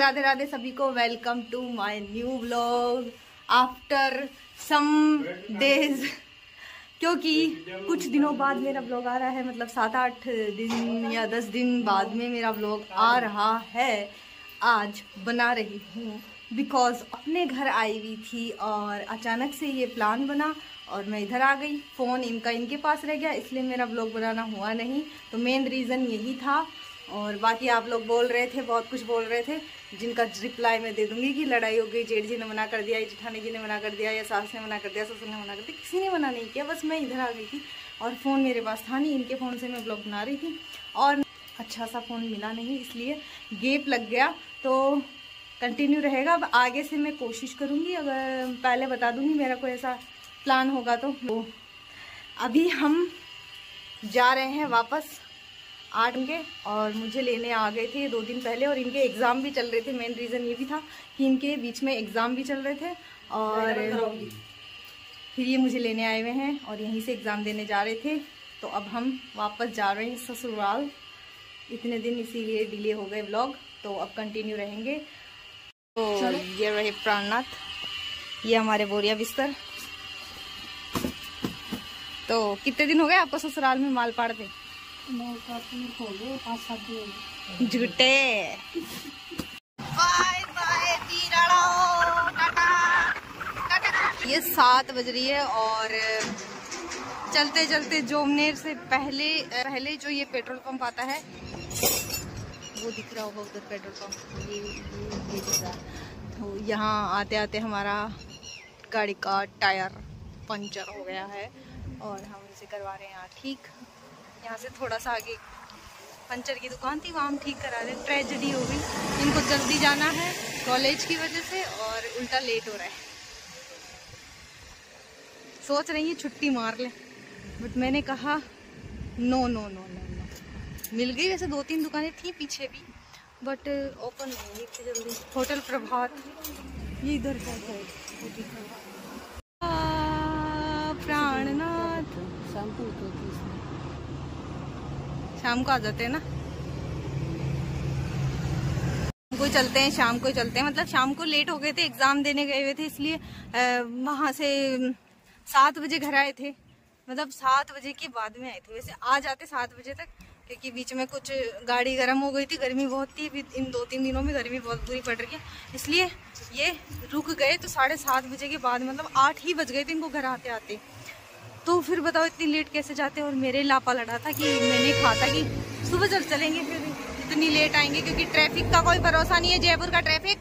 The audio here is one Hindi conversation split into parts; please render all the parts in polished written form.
राधे राधे सभी को, welcome to my new vlog after some days. क्योंकि कुछ दिनों बाद मेरा व्लॉग आ रहा है, मतलब 7-8 दिन या 10 दिन बाद में मेरा व्लॉग आ रहा है। आज बना रही हूँ बिकॉज अपने घर आई हुई थी और अचानक से ये प्लान बना और मैं इधर आ गई। फ़ोन इनके पास रह गया, इसलिए मेरा व्लॉग बनाना हुआ नहीं। तो मेन रीज़न यही था। और बाकी आप लोग बोल रहे थे, बहुत कुछ बोल रहे थे, जिनका रिप्लाई मैं दे दूंगी कि लड़ाई हो गई, जेठ जी ने मना कर दिया, जेठानी जी ने मना कर दिया, या सास ने मना कर दिया, ससुर ने मना कर दिया। किसी ने मना नहीं किया, बस मैं इधर आ गई थी और फ़ोन मेरे पास था नहीं। इनके फ़ोन से मैं ब्लॉग बना रही थी और अच्छा सा फ़ोन मिला नहीं, इसलिए गैप लग गया। तो कंटिन्यू रहेगा। अब आगे से मैं कोशिश करूँगी, अगर पहले बता दूँगी मेरा कोई ऐसा प्लान होगा तो। अभी हम जा रहे हैं वापस 8 के, और मुझे लेने आ गए थे 2 दिन पहले, और इनके एग्ज़ाम भी चल रहे थे। मेन रीज़न ये भी था कि इनके बीच में एग्ज़ाम भी चल रहे थे और फिर ये मुझे लेने आए हुए हैं और यहीं से एग्ज़ाम देने जा रहे थे। तो अब हम वापस जा रहे हैं ससुराल। इतने दिन इसीलिए डिले हो गए व्लॉग, तो अब कंटिन्यू रहेंगे। तो ये रहे प्राणनाथ, ये हमारे बोरिया बिस्तर। तो कितने दिन हो गए आपको ससुराल में माल पाड़ते? झूठे। Bye bye tata. ये 7 बज रही है और चलते चलते जोमनेर से पहले जो ये पेट्रोल पंप आता है वो दिख रहा होगा, उधर पेट्रोल पंप ये दिख रहा। तो यहाँ आते आते हमारा गाड़ी का टायर पंचर हो गया है और हम इसे करवा रहे हैं यहाँ ठीक। यहाँ से थोड़ा सा आगे पंचर की दुकान थी, वहाँ हम ठीक करा रहे। ट्रेजेडी हो गई, इनको जल्दी जाना है कॉलेज की वजह से और उल्टा लेट हो रहा है। सोच रही है छुट्टी मार ले, बट मैंने कहा no no no no no. मिल गई वैसे 2-3 दुकानें थी पीछे भी, बट ओपन नहीं हुई इतनी जल्दी। होटल प्रभात ये इधर का है। प्राणनाथ शाम को आ जाते हैं ना, को चलते हैं शाम को चलते हैं। मतलब शाम को लेट हो गए थे, एग्जाम देने गए हुए थे, इसलिए वहां से 7 बजे घर आए थे। मतलब 7 बजे के बाद में आए थे, वैसे आ जाते 7 बजे तक, क्योंकि बीच में कुछ गाड़ी गर्म हो गई थी, गर्मी बहुत थी। इन 2-3 दिनों में गर्मी बहुत बुरी पड़ रही है, इसलिए ये रुक गए। तो 7:30 बजे के बाद, मतलब 8 ही बज गए थे इनको घर आते आते। तो फिर बताओ इतनी लेट कैसे जाते। और मेरे लापा लड़ा था कि मैंने कहा था कि सुबह चलेंगे, फिर इतनी लेट आएंगे, क्योंकि ट्रैफिक का कोई भरोसा नहीं है। जयपुर का ट्रैफिक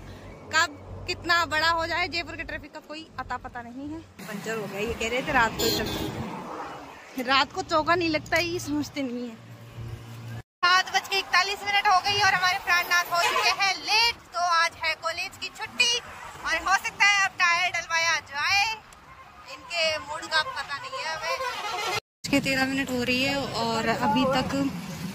कब कितना बड़ा हो जाए, जयपुर के ट्रैफिक का कोई अता पता नहीं है। पंचर हो गया, ये कह रहे थे रात को चलते, रात को चौका नहीं लगता, ये समझते नहीं है। 7:41 हो गई और हमारे प्राणनाथ हो चुके हैं लेट। तो आज है कॉलेज की छुट्टी और हो सकता है अब टायर डलवाया जाए। इनके मूड का पता नहीं है हमें। 13 हो रही है और अभी तक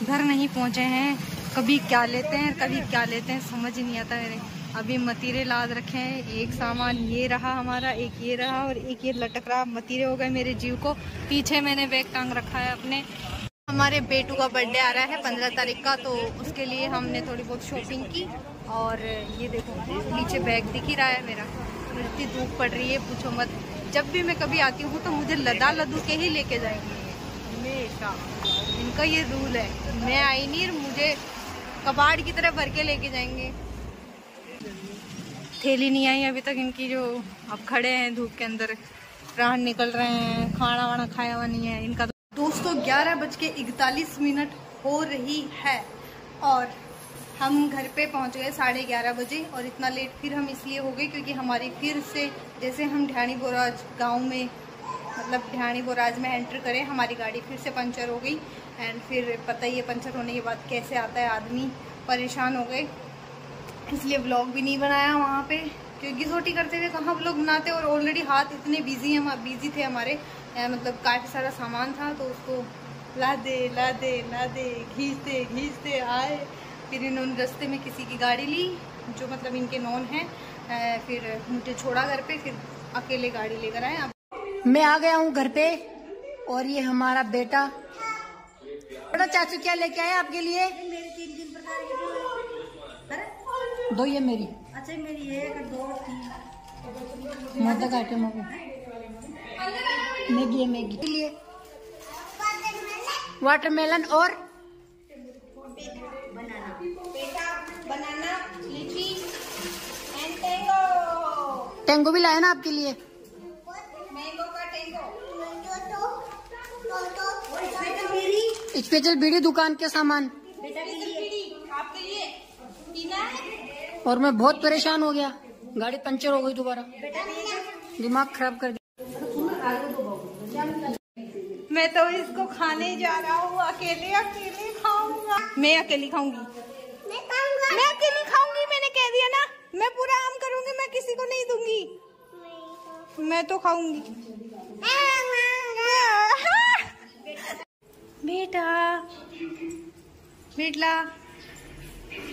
घर नहीं पहुंचे हैं। कभी क्या लेते हैं कभी क्या लेते हैं, समझ ही नहीं आता मेरे। अभी मतीरे लाद रखे हैं, एक सामान ये रहा हमारा, एक ये रहा और एक ये लटक रहा। मतीरे हो गए मेरे जीव को। पीछे मैंने बैग टांग रखा है अपने। हमारे बेटू का बर्थडे आ रहा है 15 तारीख का, तो उसके लिए हमने थोड़ी बहुत शॉपिंग की। और ये देखो पीछे बैग दिख ही रहा है मेरा। इतनी धूप पड़ रही है पूछो मत। जब भी मैं कभी आती हूँ तो मुझे लदा लदू के ही लेके जाएंगे हमेशा, इनका ये रूल है। मैं आई नहीं, मुझे कबाड़ की तरह भर के लेके जाएंगे। थैली नहीं आई अभी तक इनकी, जो अब खड़े हैं धूप के अंदर, प्राण निकल रहे हैं, खाना वाना खाया हुआ नहीं है इनका। दोस्तों 11:41 हो रही है और हम घर पे पहुंच गए 11:30 बजे। और इतना लेट फिर हम इसलिए हो गए क्योंकि हमारी फिर से, जैसे हम ढाणी बोराज गांव में, मतलब ढाणी बोराज में एंटर करें, हमारी गाड़ी फिर से पंचर हो गई। एंड फिर पता ही है पंचर होने के बाद कैसे आता है आदमी, परेशान हो गए। इसलिए व्लॉग भी नहीं बनाया वहाँ पे, क्योंकि सोटी करते हुए कहाँ व्लॉग बनाते। और ऑलरेडी हाथ इतने बिजी थे हमारे, मतलब काफ़ी सारा सामान था, तो उसको ला दे घींचते आए। फिर इन्होंने रास्ते में किसी की गाड़ी ली, जो मतलब इनके नॉन है। फिर मुझे छोड़ा घर पे, फिर अकेले गाड़ी लेकर आए। मैं आ गया हूँ घर पे और ये हमारा बेटा। चाचू क्या लेके आए आपके लिए? दो ये मेरी। अच्छा मेरी एक दो तीन मोदक आइटम हो गया। मैगी है, मैगी के लिए वाटरमेलन और बनाना लीची एंड टेंगो। टेंगो भी लाया ना आपके लिए। मैंगो का टेंगो। स्पेशल बीड़ी दुकान के सामान बेटा के लिए, आपके लिए पीना है। और मैं बहुत परेशान हो गया, गाड़ी पंचर हो गई दोबारा, दिमाग खराब कर दिया। मैं तो इसको खाने जा रहा हूँ, अकेले अकेले खाऊंगा। मैं अकेली खाऊंगी, मैं अकेली खाऊंगी। मैंने कह दिया ना, मैं पूरा आम करूंगी, मैं किसी को नहीं दूंगी। मैं तो खाऊंगी। बेटा बेटला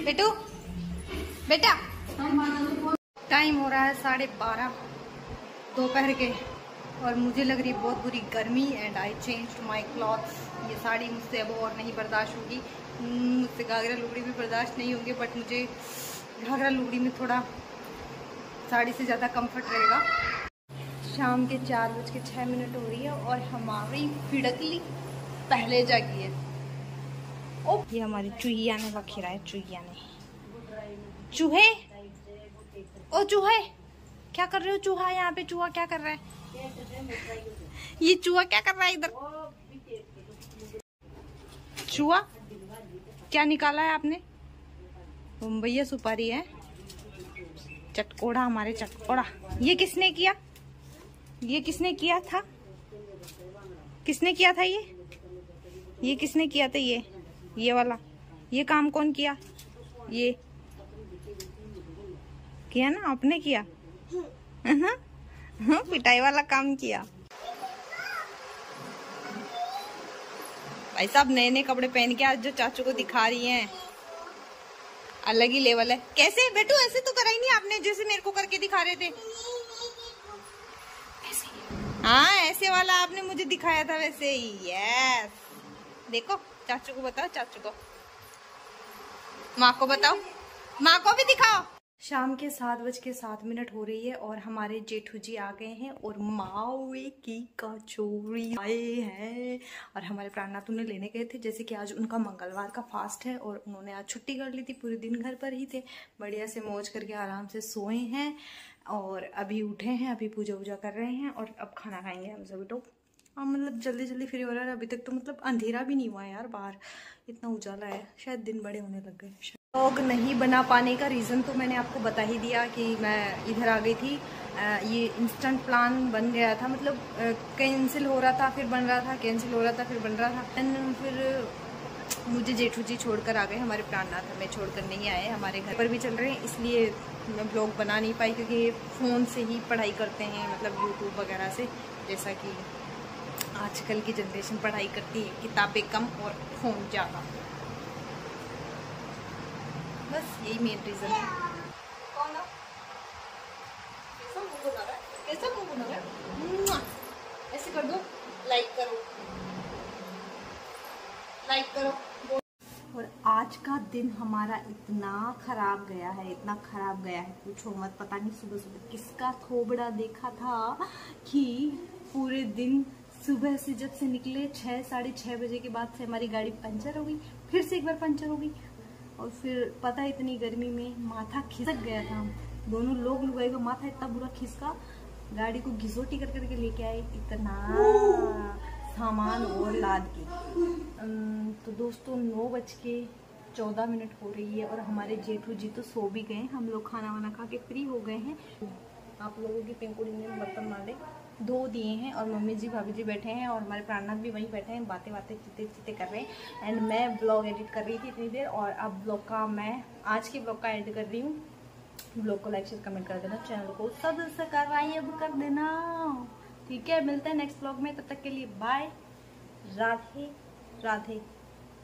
बेटू बेटा। टाइम हो रहा है 12:30 दोपहर के और मुझे लग रही है बहुत बुरी गर्मी। And I changed my clothes. ये साड़ी मुझसे अब और नहीं बर्दाश्त होगी, मुझसे घाघरा लुगड़ी भी बर्दाश्त नहीं होंगे, बट मुझे घाघरा लुगड़ी में थोड़ा साड़ी से ज़्यादा कंफर्ट रहेगा। शाम के 4:06 हो रही है और हमारी फिड़कली पहले जागी है। ओ ये हमारी चूहिया ने बखेरा है, चूहिया ने। चूहे, ओ चूहे क्या कर रहे हो? चूहा यहाँ पे, चूहा क्या कर रहा है? ये चूहा क्या कर रहा है इधर? चूहा क्या निकाला है आपने? मुंबईया सुपारी है, चटकोड़ा, हमारे चटकोड़ा। ये किसने किया? ये किसने किया था? किसने किया था ये किसने किया था? ये वाला, ये काम कौन किया? ये किया ना आपने, किया पिटाई वाला काम किया। भाई साहब नए नए कपड़े पहन के आज जो चाचू को दिखा रही हैं, अलग ही लेवल है। कैसे बेटू? ऐसे तो करा ही नहीं आपने जैसे मेरे को करके दिखा रहे थे। हाँ ऐसे वाला आपने मुझे दिखाया था वैसे ही। यस, देखो चाचू को बताओ, चाचू को, माँ को बताओ, माँ को भी दिखाओ। शाम के 7:07 हो रही है और हमारे जेठू जी आ गए हैं और मावे की कचौरी आए हैं और हमारे प्राणनाथ उन्हें लेने गए थे। जैसे कि आज उनका मंगलवार का फास्ट है और उन्होंने आज छुट्टी कर ली थी, पूरे दिन घर पर ही थे, बढ़िया से मौज करके आराम से सोए हैं और अभी उठे हैं, अभी पूजा वूजा कर रहे हैं और अब खाना खाएंगे हम सभी लोग। हाँ मतलब जल्दी जल्दी फ्री हो रहा है। अभी तक तो मतलब अंधेरा भी नहीं हुआ है यार, बाहर इतना उजाला है, शायद दिन बड़े होने लग गए। व्लॉग नहीं बना पाने का रीज़न तो मैंने आपको बता ही दिया कि मैं इधर आ गई थी। ये इंस्टेंट प्लान बन गया था, मतलब कैंसिल हो रहा था फिर बन रहा था, कैंसिल हो रहा था फिर बन रहा था। एंड फिर मुझे जेठू जी छोड़कर आ गए, हमारे प्राणनाथ हमें छोड़कर नहीं आए, हमारे घर पर भी चल रहे हैं, इसलिए मैं ब्लॉग बना नहीं पाई क्योंकि फ़ोन से ही पढ़ाई करते हैं, मतलब यूट्यूब वगैरह से, जैसा कि आजकल की जनरेशन पढ़ाई करती है, किताबें कम और फ़ोन ज़्यादा, बस यही मेन रीज़न है। कौन है? कैसा मुँह बना रहा है? कैसा मुँह बना रहा है? ऐसे कर दो, लाइक करो, लाइक करो। और आज का दिन हमारा इतना खराब गया है, इतना खराब गया है पूछो मत। पता नहीं सुबह सुबह किसका थोबड़ा देखा था कि पूरे दिन सुबह से जब से निकले 6-6:30 बजे के बाद से हमारी गाड़ी पंचर हो गई, फिर से एक बार पंचर हो गई और फिर पता है इतनी गर्मी में माथा खिसक गया था। दोनों लोग लुगाई का माथा इतना बुरा खिसका, गाड़ी को घिसोटी कर करके लेके आए, इतना सामान और लाद के। तो दोस्तों 9:14 हो रही है और हमारे जेठू जी तो सो भी गए, हम लोग खाना वाना खा के फ्री हो गए हैं। आप लोगों की पिंकुड़ी ने बर्तन मारे धो दिए हैं और मम्मी जी भाभी जी बैठे हैं और हमारे प्राणनाथ भी वहीं बैठे हैं, बातें चिते चिते कर रहे हैं। एंड मैं ब्लॉग एडिट कर रही थी इतनी देर और अब ब्लॉग का मैं आज के ब्लॉग का एडिट कर रही हूँ। ब्लॉग को लाइक शेयर कमेंट कर देना, चैनल को सब्सक्राइब कर देना, ठीक है। मिलते हैं नेक्स्ट ब्लॉग में, तब तक के लिए बाय, राधे राधे।